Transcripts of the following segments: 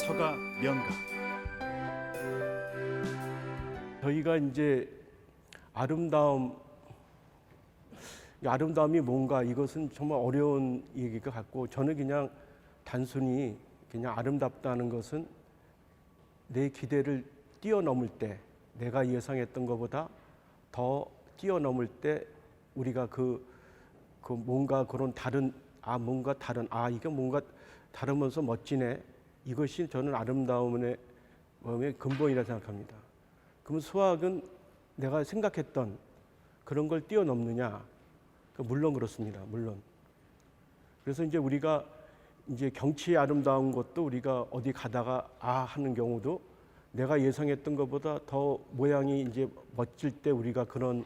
서가 명가. 저희가 이제 아름다움이 뭔가, 이것은 정말 어려운 얘기일 것 같고, 저는 그냥 단순히 그냥 아름답다는 것은 내 기대를 뛰어넘을 때, 내가 예상했던 것보다 더 뛰어넘을 때 우리가 그 뭔가 그런 이게 뭔가 다르면서 멋지네, 이것이 저는 아름다움의 근본이라 생각합니다. 그러면 수학은 내가 생각했던 그런 걸 뛰어넘느냐? 물론 그렇습니다. 물론. 그래서 이제 우리가 이제 경치의 아름다운 것도 우리가 어디 가다가 하는 경우도 내가 예상했던 것보다 더 모양이 이제 멋질 때 우리가 그런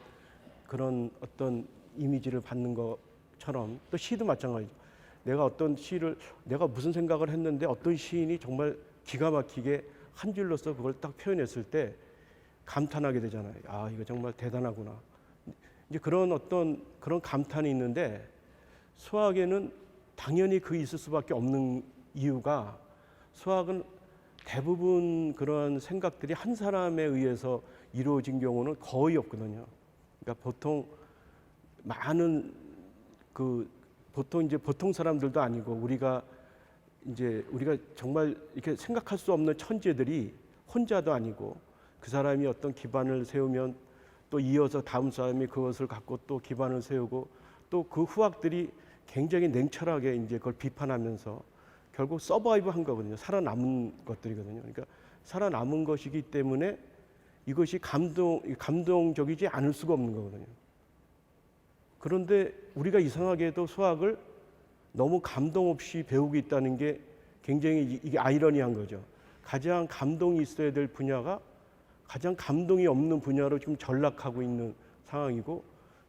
어떤 이미지를 받는 것처럼, 또 시도 마찬가지죠. 내가 무슨 생각을 했는데 어떤 시인이 정말 기가 막히게 한 줄로서 그걸 딱 표현했을 때 감탄하게 되잖아요. 이거 정말 대단하구나. 이제 그런 감탄이 있는데, 수학에는 당연히 있을 수밖에 없는 이유가, 수학은 대부분 그런 생각들이 한 사람에 의해서 이루어진 경우는 거의 없거든요. 그러니까 보통 사람들도 아니고, 우리가 정말 이렇게 생각할 수 없는 천재들이 혼자도 아니고, 그 사람이 어떤 기반을 세우면 또 이어서 다음 사람이 그것을 갖고 또 기반을 세우고, 또 그 후학들이 굉장히 냉철하게 이제 그걸 비판하면서 결국 서바이브한 거거든요. 살아남은 것들이거든요. 그러니까 살아남은 것이기 때문에 이것이 감동적이지 않을 수가 없는 거거든요. 그런데 우리가 이상하게도 수학을 너무 감동 없이 배우고 있다는 게 굉장히 이게 아이러니한 거죠. 가장 감동이 있어야 될 분야가 가장 감동이 없는 분야로 지금 전락하고 있는 상황이고,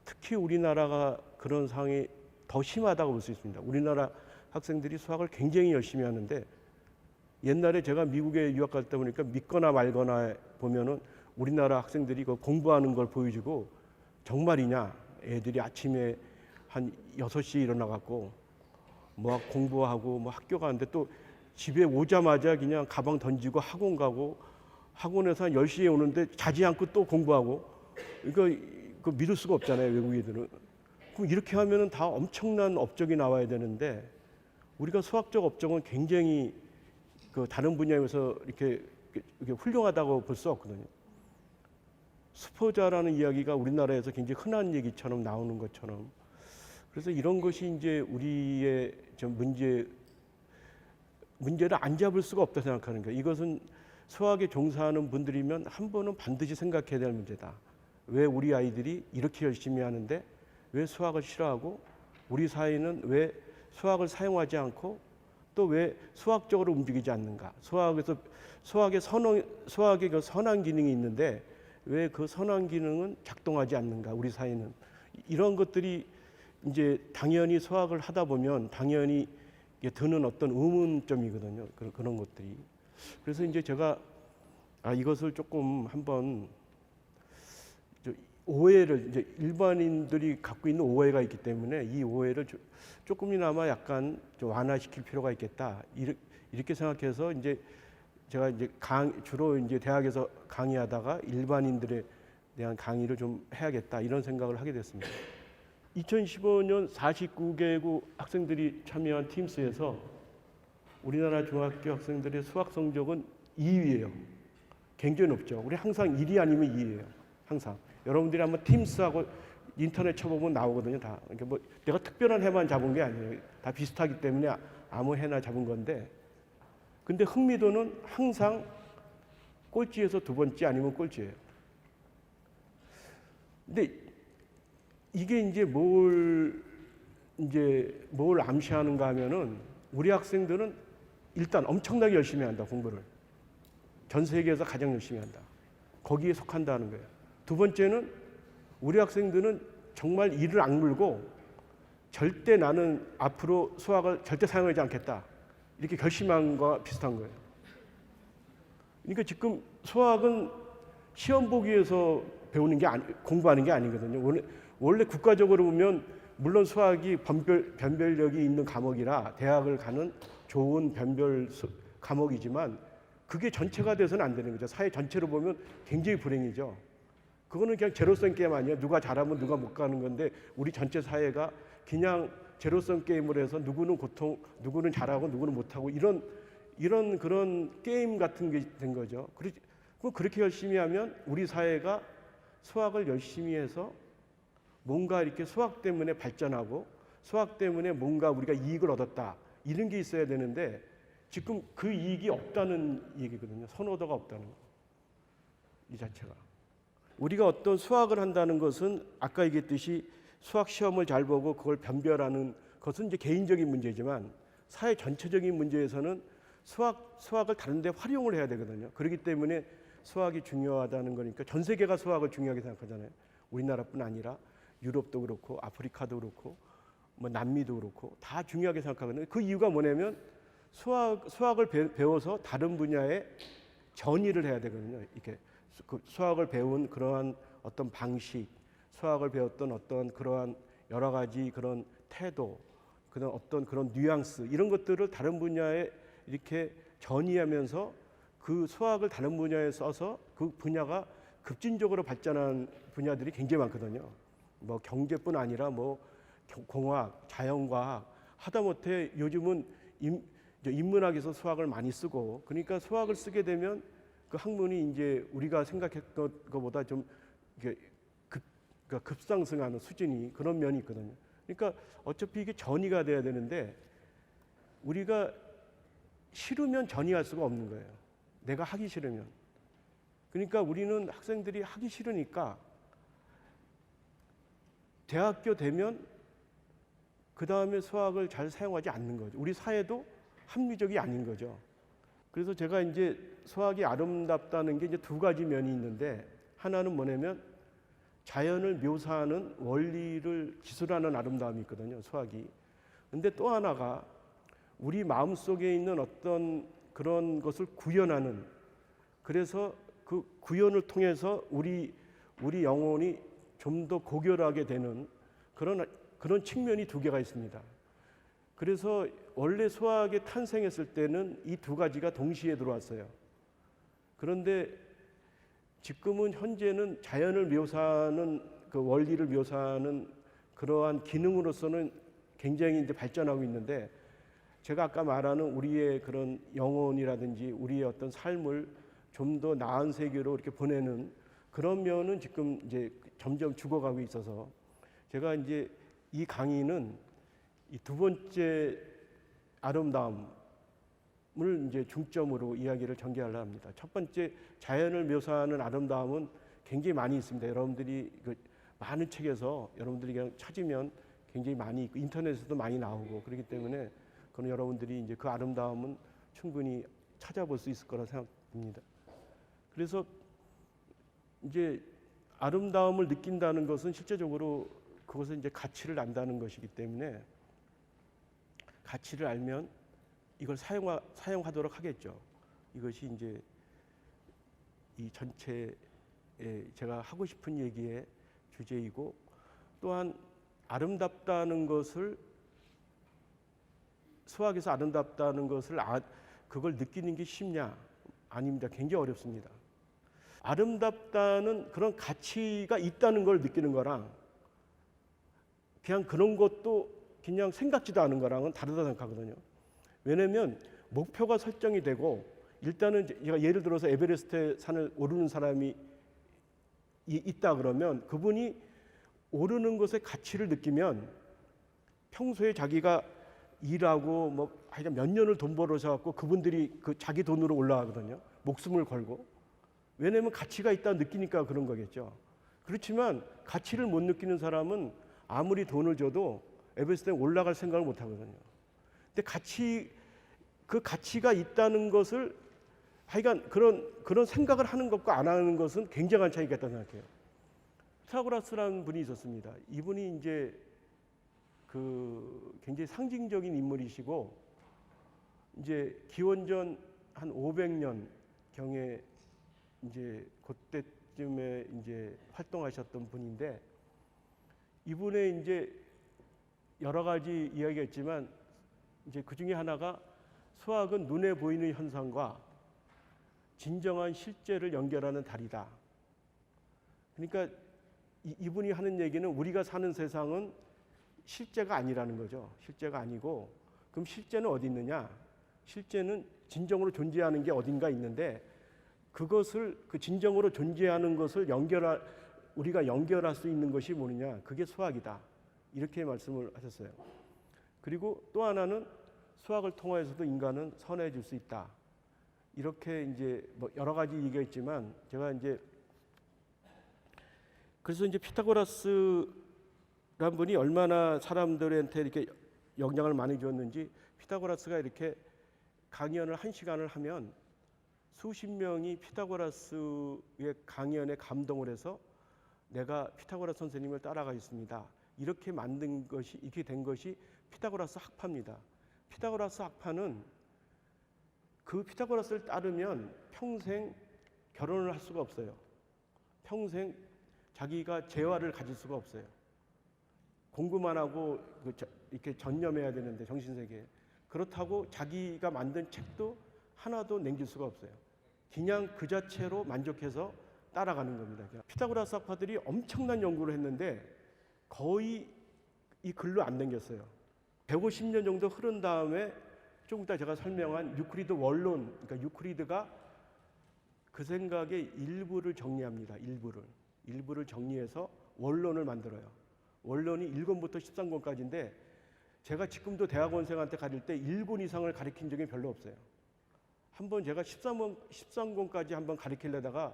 특히 우리나라가 그런 상황이 더 심하다고 볼 수 있습니다. 우리나라 학생들이 수학을 굉장히 열심히 하는데, 옛날에 제가 미국에 유학 갈 때 보니까 믿거나 말거나 보면은 우리나라 학생들이 그 공부하는 걸 보여주고, 정말이냐, 애들이 아침에 한 6시에 일어나 갖고 뭐 공부하고 뭐 학교 가는데, 또 집에 오자마자 그냥 가방 던지고 학원 가고, 학원에서 한 10시에 오는데 자지 않고 또 공부하고, 이거 믿을 수가 없잖아요, 외국 애들은. 그럼 이렇게 하면은 다 엄청난 업적이 나와야 되는데, 우리가 수학적 업적은 굉장히 다른 분야에서 이렇게 훌륭하다고 볼 수 없거든요. 수포자라는 이야기가 우리나라에서 굉장히 흔한 얘기처럼 나오는 것처럼, 그래서 이런 것이 이제 우리의 문제를 안 잡을 수가 없다 생각하는 거예요. 이것은 수학에 종사하는 분들이면 한 번은 반드시 생각해야 될 문제다. 왜 우리 아이들이 이렇게 열심히 하는데 왜 수학을 싫어하고, 우리 사회는 왜 수학을 사용하지 않고 또 왜 수학적으로 움직이지 않는가. 수학의 선한 기능이 있는데 왜 그 선한 기능은 작동하지 않는가, 우리 사회는. 이런 것들이 이제 당연히 수학을 하다 보면 당연히 드는 어떤 의문점이거든요. 그런 것들이. 그래서 이제 제가 이것을 조금 한번 오해를, 이제 일반인들이 갖고 있는 오해가 있기 때문에 이 오해를 조금이나마 약간 좀 완화시킬 필요가 있겠다, 이렇게 생각해서 이제 제가 이제 주로 이제 대학에서 강의하다가 일반인들에 대한 강의를 좀 해야겠다, 이런 생각을 하게 됐습니다. 2015년 49개국 학생들이 참여한 팀스에서 우리나라 중학교 학생들의 수학 성적은 2위예요. 굉장히 높죠. 우리 항상 1위 아니면 2위예요. 항상. 여러분들이 한번 팀스하고 인터넷 쳐보면 나오거든요. 다. 그러니까 뭐 내가 특별한 해만 잡은 게 아니에요. 다 비슷하기 때문에 아무 해나 잡은 건데, 근데 흥미도는 항상 꼴찌에서 두 번째 아니면 꼴찌예요. 근데 이게 이제 뭘 암시하는가 하면은, 우리 학생들은 일단 엄청나게 열심히 한다, 공부를. 전 세계에서 가장 열심히 한다. 거기에 속한다는 거예요. 두 번째는 우리 학생들은 정말 이를 악물고 절대 나는 앞으로 수학을 절대 사용하지 않겠다, 이렇게 결심한 거와 비슷한 거예요. 그러니까 지금 수학은 시험 보기 위해서 공부하는 게 아니거든요. 원래 국가적으로 보면 물론 수학이 변별력이 있는 과목이라 대학을 가는 좋은 과목이지만 그게 전체가 돼서는 안 되는 거죠. 사회 전체로 보면 굉장히 불행이죠. 그거는 그냥 제로섬 게임 아니에요. 누가 잘하면 누가 못 가는 건데 우리 전체 사회가 그냥 제로섬 게임을 해서 누구는 누구는 잘하고 누구는 못하고 이런 그런 게임 같은 게 된 거죠. 그렇게 열심히 하면 우리 사회가 수학을 열심히 해서 뭔가 이렇게 수학 때문에 발전하고 수학 때문에 뭔가 우리가 이익을 얻었다 이런 게 있어야 되는데 지금 그 이익이 없다는 얘기거든요. 선호도가 없다는 거. 이 자체가. 우리가 어떤 수학을 한다는 것은 아까 얘기했듯이 수학 시험을 잘 보고 그걸 변별하는 것은 이제 개인적인 문제지만 사회 전체적인 문제에서는 수학을 다른 데 활용을 해야 되거든요. 그렇기 때문에 수학이 중요하다는 거니까 전 세계가 수학을 중요하게 생각하잖아요. 우리나라뿐 아니라 유럽도 그렇고 아프리카도 그렇고 뭐 남미도 그렇고 다 중요하게 생각하거든요. 그 이유가 뭐냐면 수학을 배워서 다른 분야에 전이를 해야 되거든요. 이렇게 수학을 배운 그러한 어떤 방식, 수학을 배웠던 어떤 그러한 여러 가지 그런 태도, 그런 어떤 그런 뉘앙스 이런 것들을 다른 분야에 이렇게 전이하면서 그 수학을 다른 분야에 써서 그 분야가 급진적으로 발전한 분야들이 굉장히 많거든요. 뭐 경제뿐 아니라 뭐 공학, 자연과학 하다못해 요즘은 인문학에서 수학을 많이 쓰고 그러니까 수학을 쓰게 되면 그 학문이 이제 우리가 생각했던 것보다 좀 급상승하는 수준이 그런 면이 있거든요. 그러니까 어차피 이게 전이가 돼야 되는데 우리가 싫으면 전이할 수가 없는 거예요. 내가 하기 싫으면. 그러니까 우리는 학생들이 하기 싫으니까 대학교 되면 그 다음에 수학을 잘 사용하지 않는 거죠. 우리 사회도 합리적이 아닌 거죠. 그래서 제가 이제 수학이 아름답다는 게 이제 두 가지 면이 있는데 하나는 뭐냐면 자연을 묘사하는 원리를 기술하는 아름다움이 있거든요. 수학이. 근데 또 하나가 우리 마음속에 있는 어떤 그런 것을 구현하는 그래서 그 구현을 통해서 우리 영혼이 좀 더 고결하게 되는 그런 측면이 두 개가 있습니다. 그래서 원래 수학이 탄생했을 때는 이 두 가지가 동시에 들어왔어요. 그런데 지금은 현재는 자연을 묘사하는 그 원리를 묘사하는 그러한 기능으로서는 굉장히 이제 발전하고 있는데 제가 아까 말하는 우리의 그런 영혼이라든지 우리의 어떤 삶을 좀 더 나은 세계로 이렇게 보내는 그런 면은 지금 이제 점점 죽어가고 있어서 제가 이제 이 강의는 이 두 번째 아름다움을 이제 중점으로 이야기를 전개하려 합니다. 첫 번째 자연을 묘사하는 아름다움은 굉장히 많이 있습니다. 여러분들이 많은 책에서 여러분들이 그냥 찾으면 굉장히 많이 있고 인터넷에도 많이 나오고 그렇기 때문에 그런 여러분들이 이제 그 아름다움은 충분히 찾아볼 수 있을 거라 생각합니다. 그래서 이제 아름다움을 느낀다는 것은 실제적으로 그것은 이제 가치를 안다는 것이기 때문에 가치를 알면 이걸 사용하도록 하겠죠. 이것이 이제 이 전체에 제가 하고 싶은 얘기의 주제이고 또한 아름답다는 것을 수학에서 아름답다는 것을 그걸 느끼는 게 쉽냐? 아닙니다. 굉장히 어렵습니다. 아름답다는 그런 가치가 있다는 걸 느끼는 거랑 그냥 그런 것도 그냥 생각지도 않은 거랑은 다르다 생각하거든요. 왜냐하면 목표가 설정이 되고 일단은 제가 예를 들어서 에베레스트 산을 오르는 사람이 있다 그러면 그분이 오르는 것의 가치를 느끼면 평소에 자기가 일하고 뭐 하여간 몇 년을 돈 벌어서 갖고 그분들이 그 자기 돈으로 올라가거든요. 목숨을 걸고. 왜냐하면 가치가 있다 느끼니까 그런 거겠죠. 그렇지만 가치를 못 느끼는 사람은 아무리 돈을 줘도 에베레스트에 올라갈 생각을 못 하거든요. 근데 그 가치가 있다는 것을 하여간 그런 생각을 하는 것과 안 하는 것은 굉장한 차이가 있다고 생각해요. 피타고라스라는 분이 있었습니다. 이분이 이제 그 굉장히 상징적인 인물이시고 이제 기원전 한 500년 경에 이제 그때쯤에 이제 활동하셨던 분인데 이분의 이제 여러 가지 이야기가 있지만 이제 그 중에 하나가 수학은 눈에 보이는 현상과 진정한 실제를 연결하는 다리다. 그러니까 이분이 하는 얘기는 우리가 사는 세상은 실제가 아니라는 거죠. 실제가 아니고, 그럼 실제는 어디 있느냐? 실제는 진정으로 존재하는 게 어딘가 있는데, 그것을, 그 진정으로 존재하는 것을 우리가 연결할 수 있는 것이 뭐느냐? 그게 수학이다. 이렇게 말씀을 하셨어요. 그리고 또 하나는 수학을 통해서도 인간은 선해질 수 있다. 이렇게 이제 뭐 여러 가지 얘기가 있지만, 제가 이제 그래서 이제 피타고라스란 분이 얼마나 사람들한테 이렇게 영향을 많이 줬는지, 피타고라스가 이렇게 강연을 1시간을 하면 수십 명이 피타고라스의 강연에 감동을 해서 내가 피타고라스 선생님을 따라가겠습니다. 이렇게 만든 것이, 이렇게 된 것이 피타고라스 학파입니다. 피타고라스 학파는 그 피타고라스를 따르면 평생 결혼을 할 수가 없어요. 평생 자기가 재화를 가질 수가 없어요. 공부만 하고 이렇게 전념해야 되는데, 정신세계에. 그렇다고 자기가 만든 책도 하나도 남길 수가 없어요. 그냥 그 자체로 만족해서 따라가는 겁니다. 피타고라스 학파들이 엄청난 연구를 했는데 거의 이 글로 안 남겼어요. 150년 정도 흐른 다음에 조금 이따 제가 설명한 유클리드 원론, 그러니까 유클리드가 그 생각의 일부를 정리합니다. 일부를 정리해서 원론을 만들어요. 원론이 1권부터 13권까지인데 제가 지금도 대학원생한테 가르칠 때 1권 이상을 가르친 적이 별로 없어요. 한번 제가 13권까지 한번 가르치려다가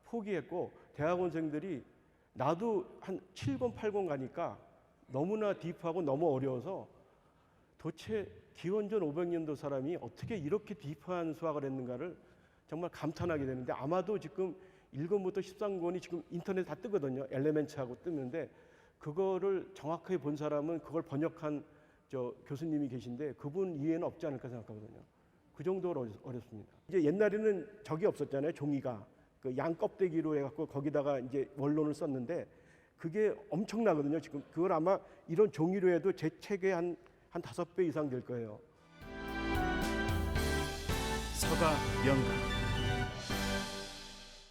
포기했고, 대학원생들이 나도 한 7권, 8권 가니까 너무나 딥하고 너무 어려워서 도대체 기원전 500년도 사람이 어떻게 이렇게 딥한 수학을 했는가를 정말 감탄하게 되는데, 아마도 지금 1권부터 13권이 지금 인터넷 다 뜨거든요. 엘레멘츠하고 뜨는데 그거를 정확하게 본 사람은 그걸 번역한 교수님이 계신데 그분 이해는 없지 않을까 생각하거든요. 그 정도로 어렵습니다. 이제 옛날에는 적이 없었잖아요. 종이가 그 양 껍데기로 해갖고 거기다가 이제 원론을 썼는데 그게 엄청나거든요. 지금 그걸 아마 이런 종이로 해도 제 책의 한 5배 이상 될 거예요. 서가 명가